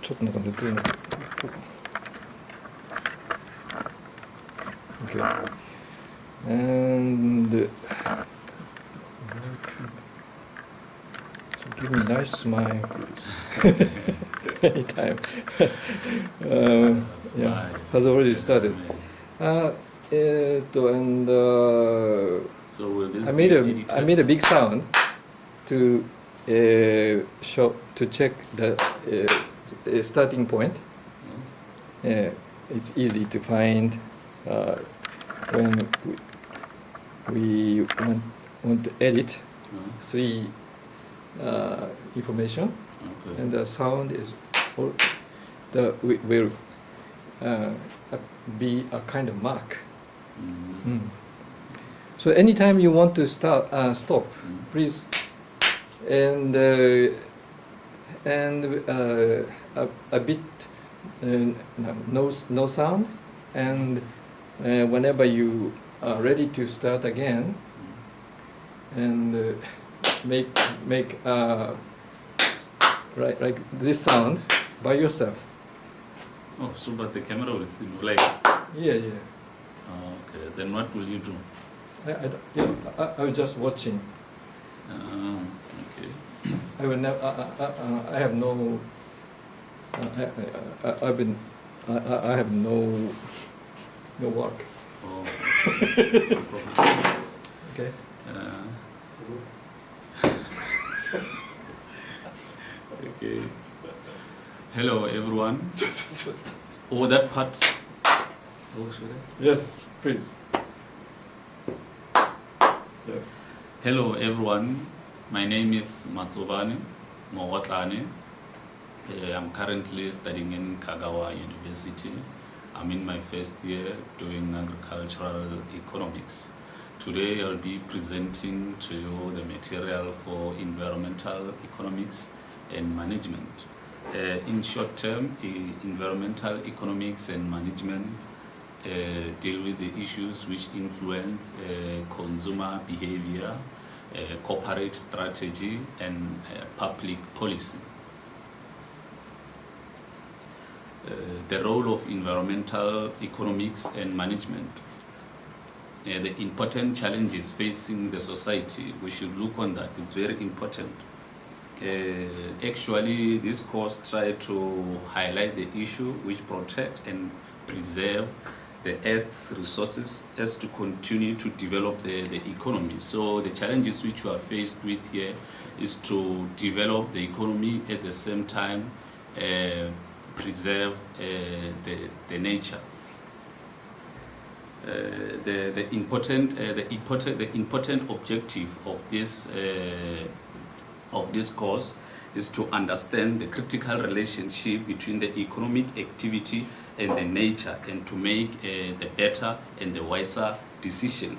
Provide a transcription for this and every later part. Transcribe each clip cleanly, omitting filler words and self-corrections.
ちょっとなんか寝てるのか。Okay. And so give me a nice smile, please. Anytime. Yeah, has already started. And So will this I be made edited? I made a big sound to check the starting point. Yes. It's easy to find when we want to edit three information, Okay. and the sound is will be a kind of mark. So anytime you want to stop, please, and a bit no sound, and whenever you are ready to start again, and make like this sound by yourself. Oh, so but the camera will see me like. Yeah. Oh, okay. Then what will you do? I was just watching. Okay. I will never. I have no. I have no work. Oh. Okay. Okay. Hello, everyone. Oh, that part. Oh, should I? Yes, please. Yes. Hello, everyone. My name is Matsobane. I'm currently studying in Kagawa University. I'm in my first year doing agricultural economics. Today I'll be presenting to you the material for environmental economics and management. In short term, environmental economics and management deal with the issues which influence consumer behavior, corporate strategy, and public policy. The role of environmental economics and management. The important challenges facing the society, we should look on that. It's very important. Actually, this course tries to highlight the issue which protect and preserve the Earth's resources as to continue to develop the economy. So the challenges which we are faced with here is to develop the economy at the same time preserve the nature. The important objective of this course is to understand the critical relationship between the economic activity and the nature, and to make the better and the wiser decision.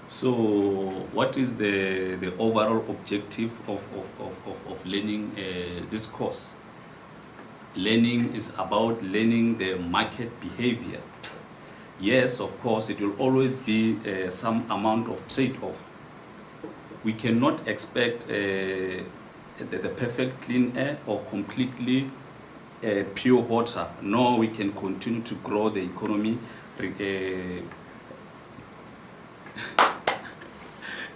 So what is the overall objective of learning this course? Learning is about learning the market behavior. Yes, of course, it will always be some amount of trade-off. We cannot expect the perfect clean air or completely pure water, nor we can continue to grow the economy.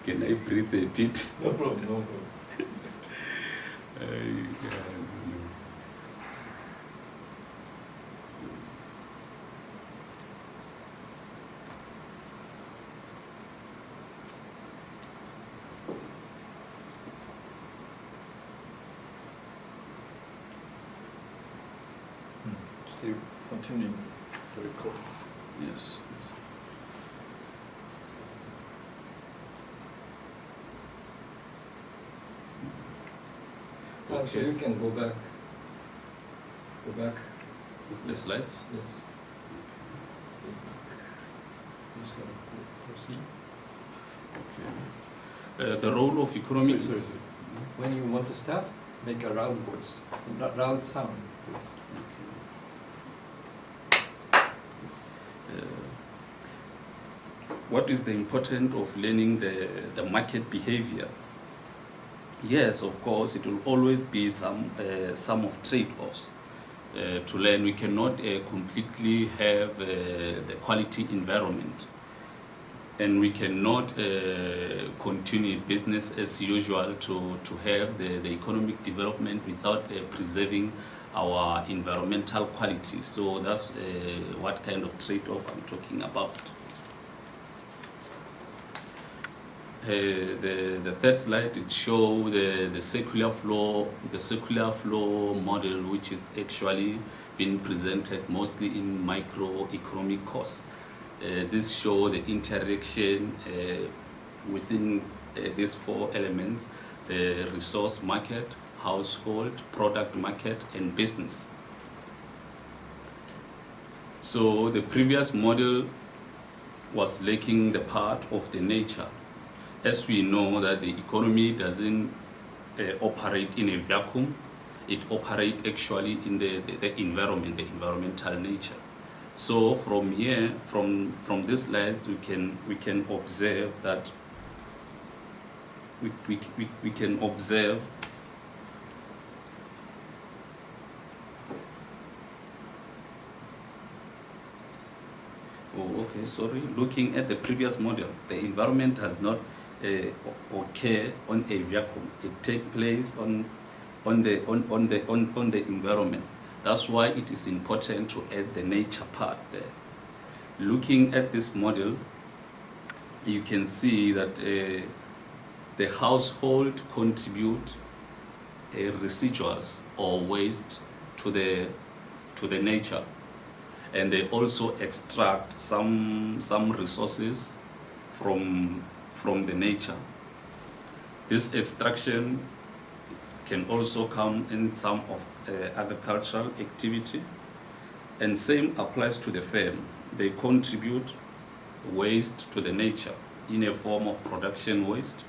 Can I breathe a bit? No problem. Still continuing to record. Yes. So you can go back. The slides? Yes. Go back. Proceed. Okay. The role of economic... Sorry. When you want to start, make a loud voice, loud sound, please. What is the importance of learning the market behavior? Yes, of course, it will always be some of trade-offs. To learn, we cannot completely have the quality environment, and we cannot continue business as usual to have the economic development without preserving our environmental quality. So that's what kind of trade-off I'm talking about. The third slide, it shows the circular flow model, which is actually been presented mostly in microeconomic course. This show the interaction within these four elements: the resource market, household, product market, and business. So the previous model was lacking the part of the nature. As we know that the economy doesn't operate in a vacuum, it operates actually in the environment, the environmental nature. So from here, from this slide, we can observe that we can observe looking at the previous model, the environment has not occur on a vacuum. It takes place on the environment. That's why it is important to add the nature part there. Looking at this model, you can see that the household contribute residuals or waste to the nature, and they also extract some resources from the nature. This extraction can also come in some of agricultural activity, and same applies to the firm. They contribute waste to the nature in a form of production waste,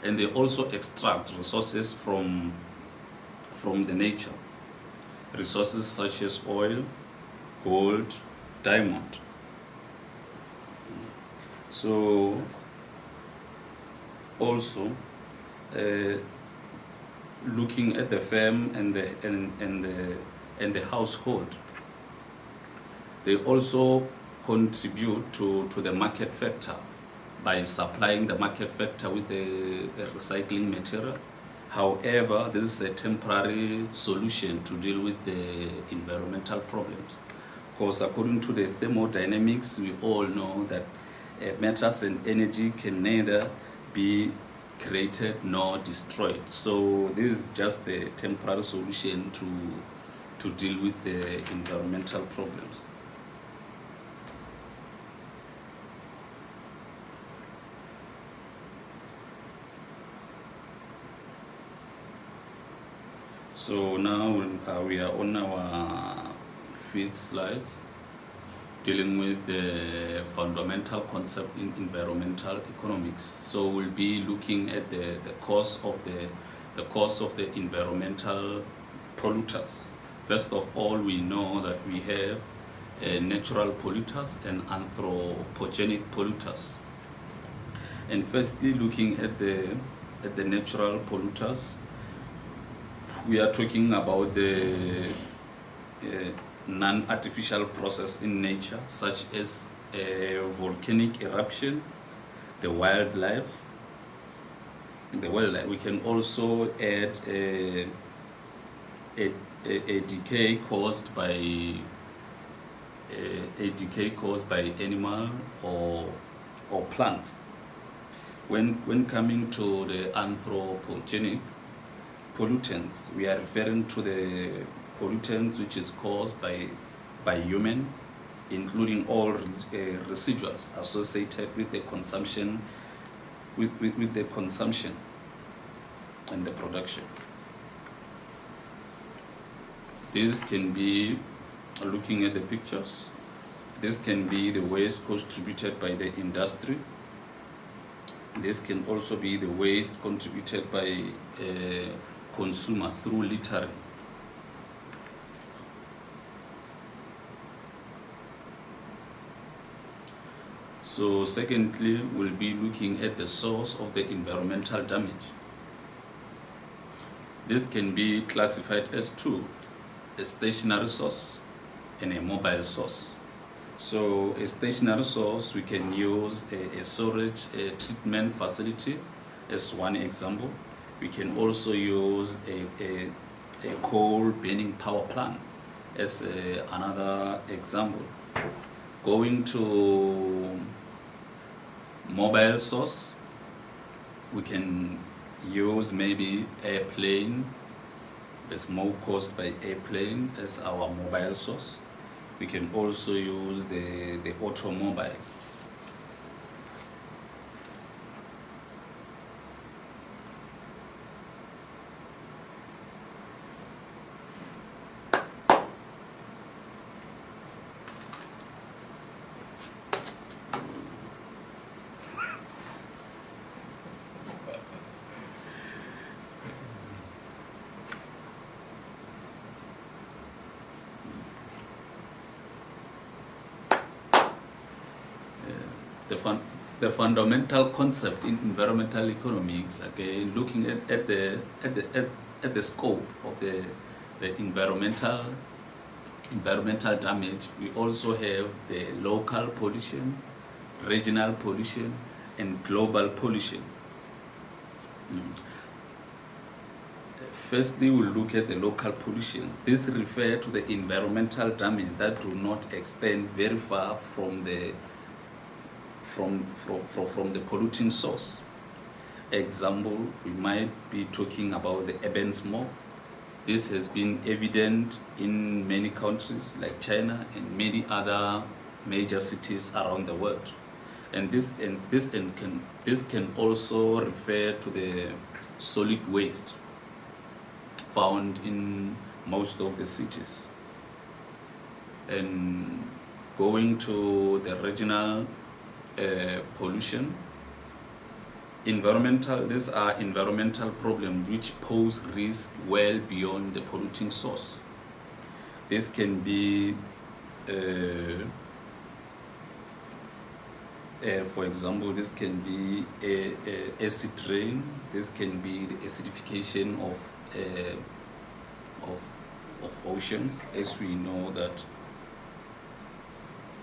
and they also extract resources from the nature, resources such as oil, gold, diamond. So also looking at the firm and the household, they also contribute to the market factor by supplying the market factor with a recycling material. However, this is a temporary solution to deal with the environmental problems, because according to the thermodynamics, we all know that matters and energy can neither be created nor destroyed. So this is just the temporary solution to deal with the environmental problems. So now we are on our fifth slide, dealing with the fundamental concept in environmental economics. So we'll be looking at the cause of the environmental polluters. First of all, we know that we have natural polluters and anthropogenic polluters. And firstly, looking at the natural polluters, we are talking about the non-artificial process in nature, such as volcanic eruption, the wildlife. We can also add a decay caused by animal or plants. When coming to the anthropogenic pollutants, we are referring to the pollutants which is caused by human, including all residuals associated with the consumption and the production. This can be, looking at the pictures, this can be the waste contributed by the industry. This can also be the waste contributed by consumer through littering. So secondly, we'll be looking at the source of the environmental damage. This can be classified as two: a stationary source and a mobile source. So a stationary source, we can use a storage treatment facility as one example. We can also use a coal burning power plant as another example. Going to mobile source, we can use maybe airplane, the smoke caused by airplane as our mobile source. We can also use the automobile. The fundamental concept in environmental economics, again, looking at the scope of the environmental damage, we also have the local pollution, regional pollution, and global pollution. Firstly, we'll look at the local pollution. This refers to the environmental damage that do not extend very far from the polluting source. Example, we might be talking about the urban smoke. This has been evident in many countries like China and many other major cities around the world. And this can also refer to the solid waste found in most of the cities. And going to the regional pollution, these are environmental problems which pose risk well beyond the polluting source. This can be, for example, this can be acid rain. This can be the acidification of oceans, as we know that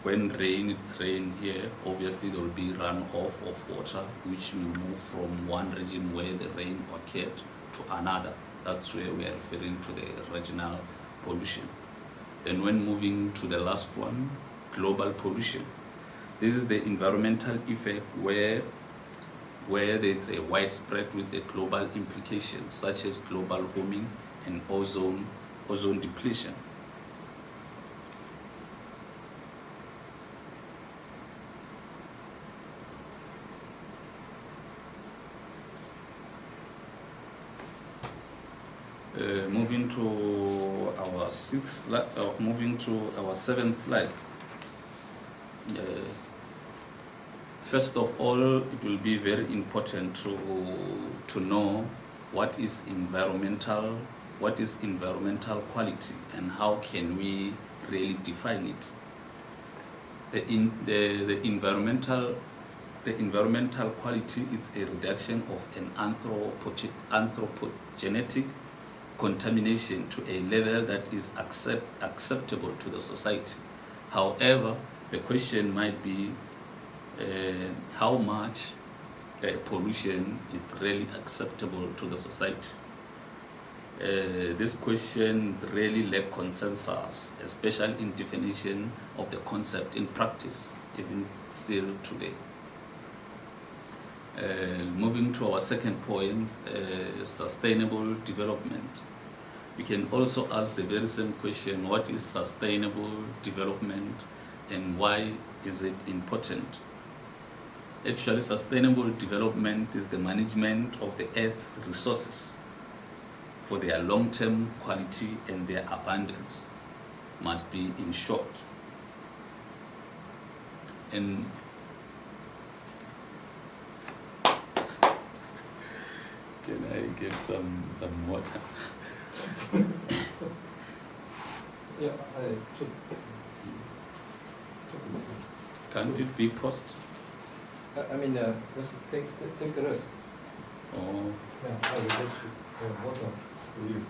when it's rain here, obviously there will be runoff of water, which will move from one region where the rain occurred to another. That's where we are referring to the regional pollution. Then when moving to the last one, global pollution. This is the environmental effect where there's a widespread with the global implications, such as global warming and ozone depletion. Moving to our seventh slide. First of all, it will be very important to know what is environmental quality and how can we really define it. The environmental quality is a reduction of an anthropogenic contamination to a level that is acceptable to the society. However, the question might be how much pollution is really acceptable to the society. This question really lack consensus, especially in definition of the concept in practice, even still today. Moving to our second point, sustainable development. We can also ask the very same question: what is sustainable development and why is it important? Actually, sustainable development is the management of the Earth's resources for their long-term quality, and their abundance must be ensured. And can I get some water? Yeah, I took. Can't it be post? I mean, just take a rest. Oh. Yeah, I will get you water. for you.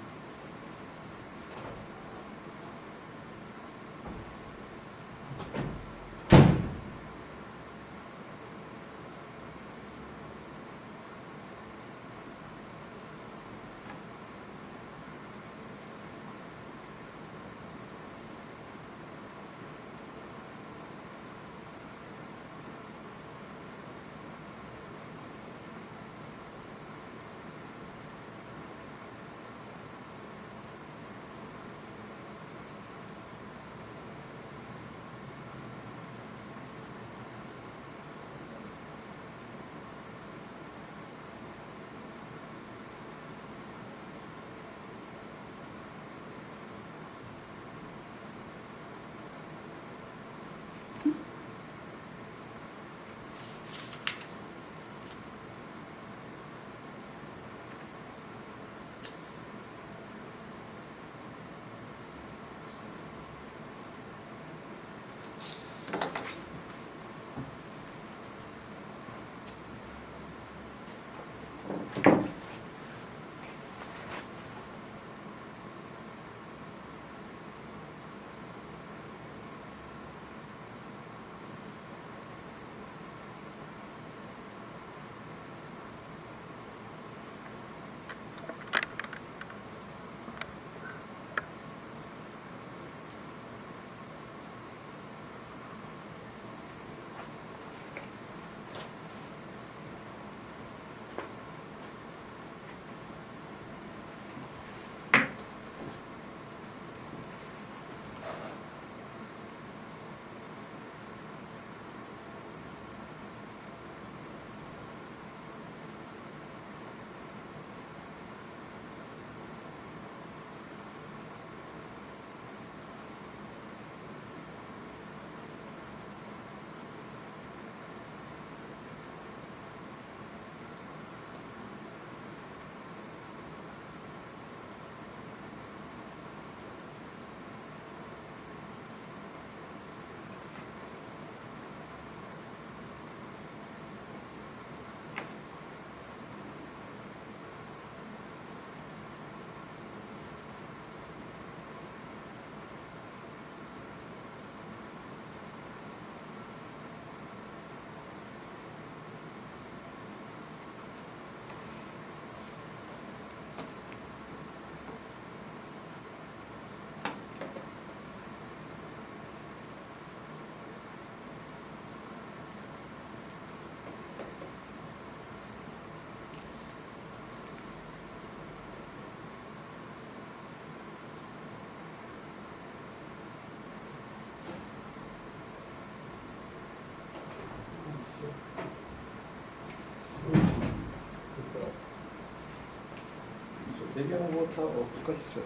Maybe on water or got sweat,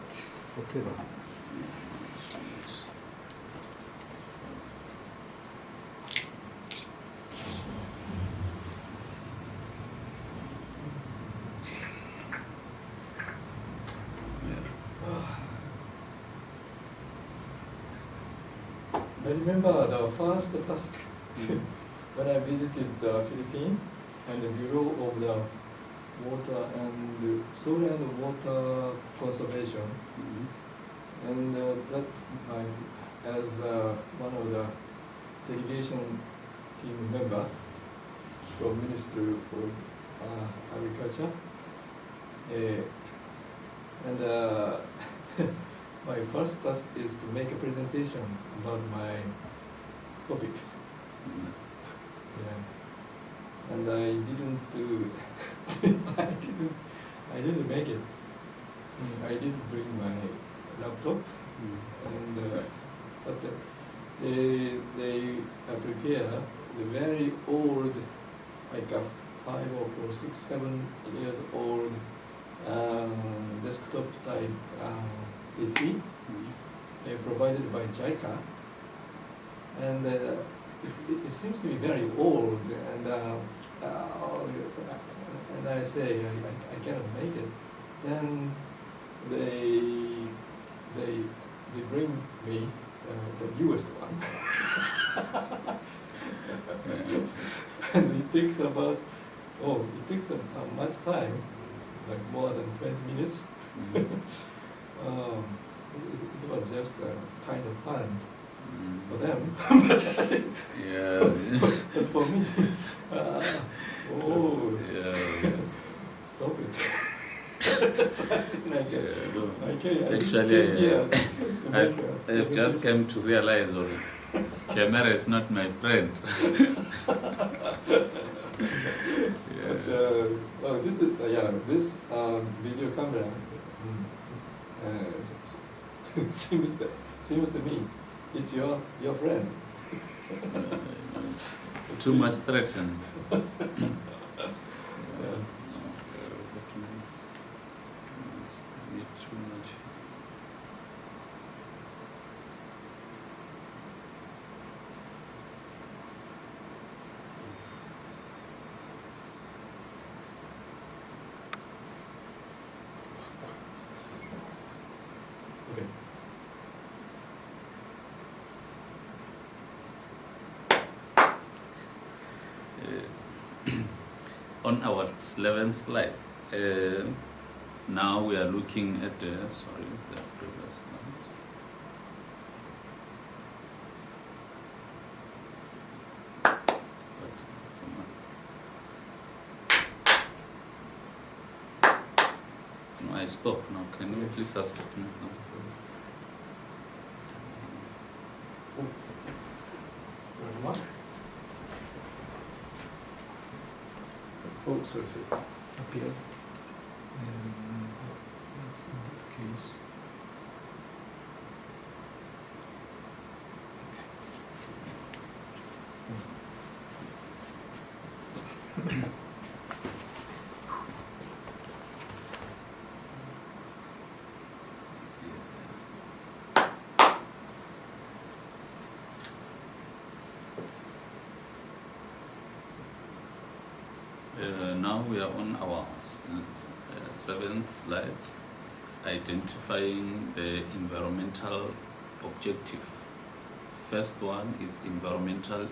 whatever. I remember the first task when I visited the Philippines and the Bureau of the Water and Soil and Water Conservation, and that as one of the delegation team member from Ministry of Agriculture, and my first task is to make a presentation about my topics. Yeah. And I didn't do, I didn't make it. I didn't bring my laptop, and but they prepare the very old, like a 5 or 6, 7 years old desktop type PC, provided by JICA, and it seems to be very old, and I say I cannot make it. Then they bring me the newest one, and it takes much time, like more than 20 minutes. It was just kind of fun for them, Yeah. but for me, oh, Yeah. stop it. Something like that. Yeah, Okay, actually, I've just presentation. come to realize camera is not my friend. But Yeah. this is this video camera seems to me it's your friend. It's too much threatened. Yeah. Too much. Okay. On our 11 slides, now we are looking at the previous slides. No, I stop now. Can you please assist Mr. What? Oh, sorry. Up here. That's not the case. Now we are on our seventh slide, identifying the environmental objective. First one is environmental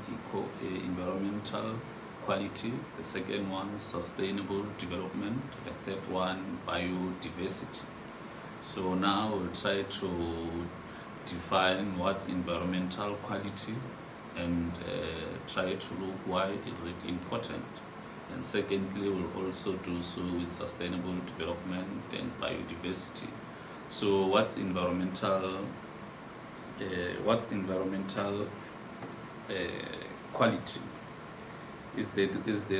quality. The second one, sustainable development. The third one, biodiversity. So now we'll try to define what's environmental quality and try to look why is it important. And secondly, we'll also do so with sustainable development and biodiversity. So what's environmental quality? Is the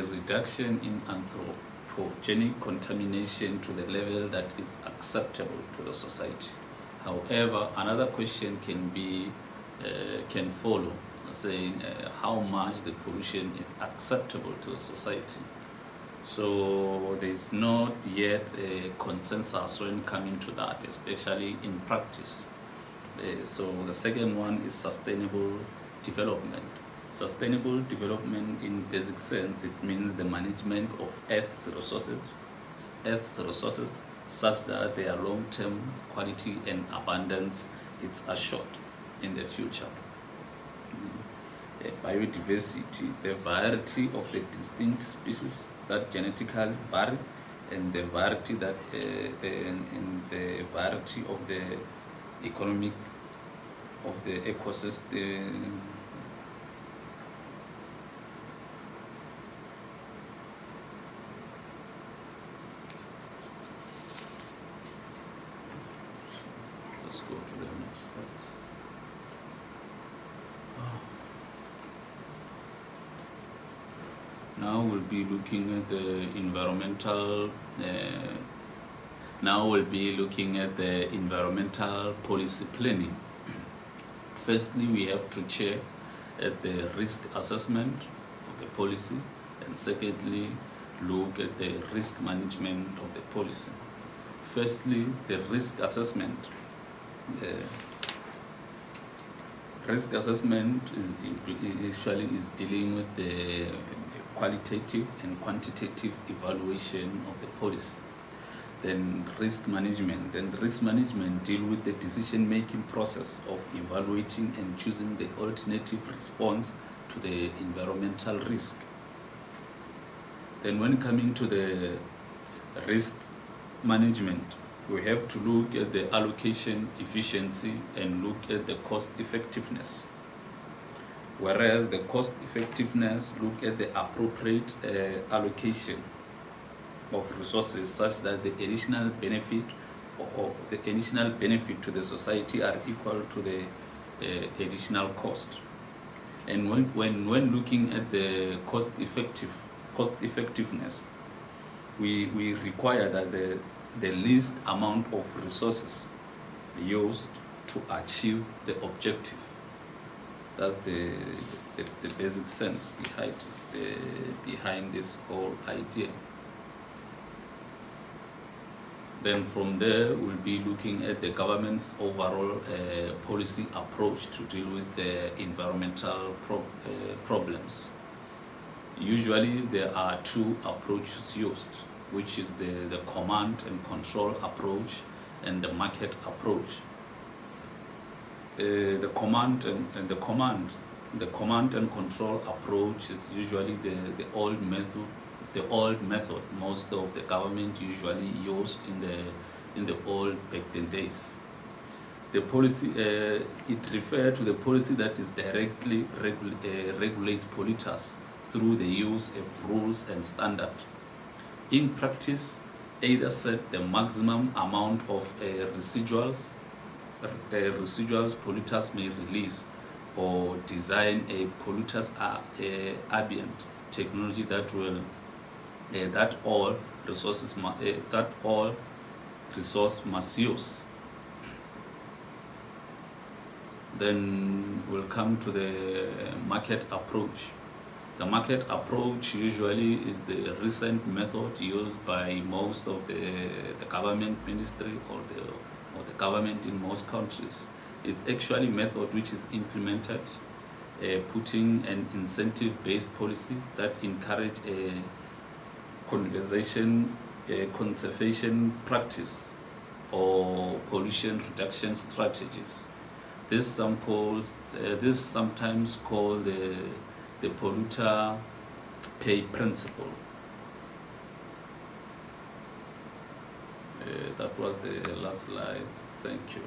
reduction in anthropogenic contamination to the level that is acceptable to the society. However, another question can follow, saying how much the pollution is acceptable to the society. So there is not yet a consensus when coming to that, especially in practice. So the second one is sustainable development. Sustainable development in basic sense, it means the management of Earth's resources such that their long-term quality and abundance is assured in the future. Biodiversity, the variety of the distinct species that genetically vary, and the variety that the variety of the economic of the ecosystem. Let's go to the next slide. Now we'll be looking at the environmental. Now we'll be looking at the environmental policy planning. Firstly, we have to check at the risk assessment of the policy, and secondly, look at the risk management of the policy. Firstly, the risk assessment. Risk assessment is dealing with the qualitative and quantitative evaluation of the policy. Then risk management. Then risk management deal with the decision-making process of evaluating and choosing the alternative response to the environmental risk. Then when coming to the risk management, we have to look at the allocation efficiency and look at the cost effectiveness. Whereas the cost effectiveness look at the appropriate allocation of resources such that the additional benefit or the additional benefit to the society are equal to the additional cost. And when looking at the cost effectiveness, we require that the least amount of resources used to achieve the objective. That's the basic sense behind this whole idea. Then from there, we'll be looking at the government's overall policy approach to deal with the environmental problems. Usually there are two approaches used, which is the command and control approach and the market approach. The command and control approach is usually the old method. The old method most of the government usually used in the old back then days. The policy it refers to the policy that is directly regulates polluters through the use of rules and standards. In practice, either set the maximum amount of residuals polluters may release, or design a polluters ambient technology that will that all resource must use. Then we'll come to the market approach. The market approach usually is the recent method used by most of the government ministry or the government in most countries. It's actually a method which is implemented, putting an incentive-based policy that encourage a conservation practice or pollution reduction strategies. This sometimes called the polluter pay principle. That was the last slide. Thank you.